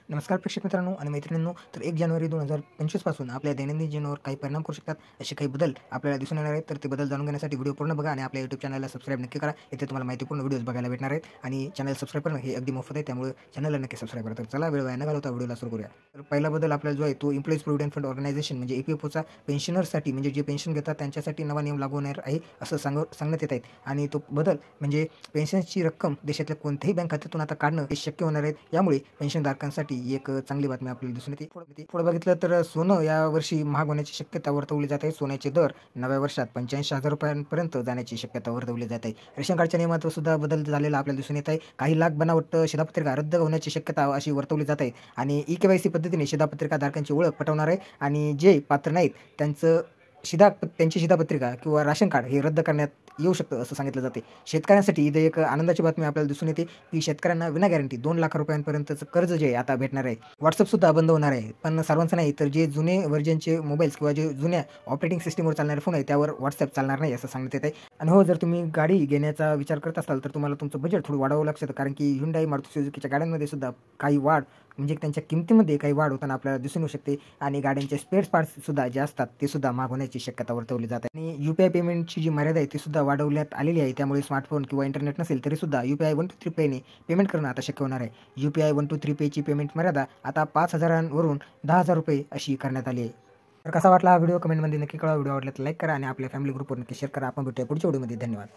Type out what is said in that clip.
नमस्कार प्रेक्षक मित्रांनो आणि मैत्रिणींनो. तर 1 जानेवारी 2025 पासून आपल्या दैनंदिन जीवनावर काही परिणाम करू शकतात असे काही बदल आपल्याला दिसून येणार आहेत. तर ते बदल जाणून घेण्यासाठी व्हिडिओ पूर्ण बघा आणि आपल्या YouTube चॅनलला सबस्क्राईब नक्की करा. इथे तुम्हाला माहितीपूर्ण व्हिडिओज बघायला भेटणार आहेत आणि चॅनल सबस्क्राईब करणं हे अगदी मोफत आहे, त्यामुळे चॅनलला नक्की सबस्क्राईब करा. तर चला वेळ वाया न घालवता व्हिडिओला सुरू करूया. तर पहिला बदल आपल्याला जो आहे तो एम्प्लॉईज प्रोव्हिडंट फंड ऑर्गनायझेशन म्हणजे EPFOचा पेन्शनर्ससाठी म्हणजे जे पेन्शन घेतात त्यांच्यासाठी नवा नियम लागू होणार आहे असं सांगण्यात येत आहे. आणि तो बदल म्हणजे पेन्शनची रक्कम देशातल्या कोणत्याही बँक खात्यातून आता काढणं हे शक्य होणार आहे. यामुळे पेन्शनधारकांसाठी एक चांगली बातमी आपल्याला दिसून येते. पुढे बघितलं तर सोनं यावर्षी महाग होण्याची शक्यता वर्तवली जात आहे. सोन्याचे दर नव्या वर्षात 85,000 रुपयांपर्यंत जाण्याची शक्यता वर्तवली जात आहे. रेशन कार्डच्या नियमात सुद्धा बदल झालेला आपल्याला दिसून येत आहे. काही लाख बनावट शिधापत्रिका रद्द होण्याची शक्यता अशी वर्तवली जात आहे आणि EKYC पद्धतीने शिधापत्रिका धारकांची ओळख पटवणार आहे आणि जे पात्र नाहीत त्यांची शिधापत्रिका किंवा राशन कार्ड हे रद्द करण्यात येऊ शकतं असं सांगितलं जाते. शेतकऱ्यांसाठी इथे एक आनंदाची बातमी आपल्याला दिसून येते की शेतकऱ्यांना विना गॅरंटी 2 लाख रुपयांपर्यंतचं कर्ज जे आहे आता भेटणार आहे. WhatsAppसुद्धा बंद होणार आहे, पण सर्वांचं नाही, तर जे जुने व्हर्जनचे मोबाईल्स किंवा जे जुन्या ऑपरेटिंग सिस्टीमवर चालणारे फोन आहे त्यावर WhatsApp चालणार नाही असं सांगण्यात येत आहे. आणि हो, जर तुम्ही गाडी घेण्याचा विचार करत असाल तर तुम्हाला तुमचं बजेट थोडं वाढवावं लागतं, कारण की Hyundai, मारुती सुझुकीच्या गाड्यांमध्ये सुद्धा काही वाढ म्हणजे त्यांच्या किमतीमध्ये काही वाढ होताना आपल्याला दिसून येऊ शकते आणि गाड्यांचे स्पेअर पार्ट्स सुद्धा जे असतात ते सुद्धा महाग होण्याची शक्यता वर्तवली जाते. आणि UPI पेमेंटची जी मर्यादा आहे ती सुद्धा वाढवण्यात आलेली आहे. त्यामुळे स्मार्टफोन किंवा इंटरनेट नसेल तरी सुद्धा UPI 123 पेने पेमेंट करणं आता शक्य होणार आहे. UPI 123 पेची पेमेंट मर्यादा आता 5,000 वरून 10,000 रुपये अशी करण्यात आली आहे. तर कसा वाटला हा व्हिडिओ कमेंटमध्ये नक्की कळवा. व्हिडिओ आवडला तर लाईक करा आणि आपल्या फॅमिली ग्रुपवर नक्की शेअर करा. आपण भेटूया पुढच्या व्हिडिओमध्ये. धन्यवाद.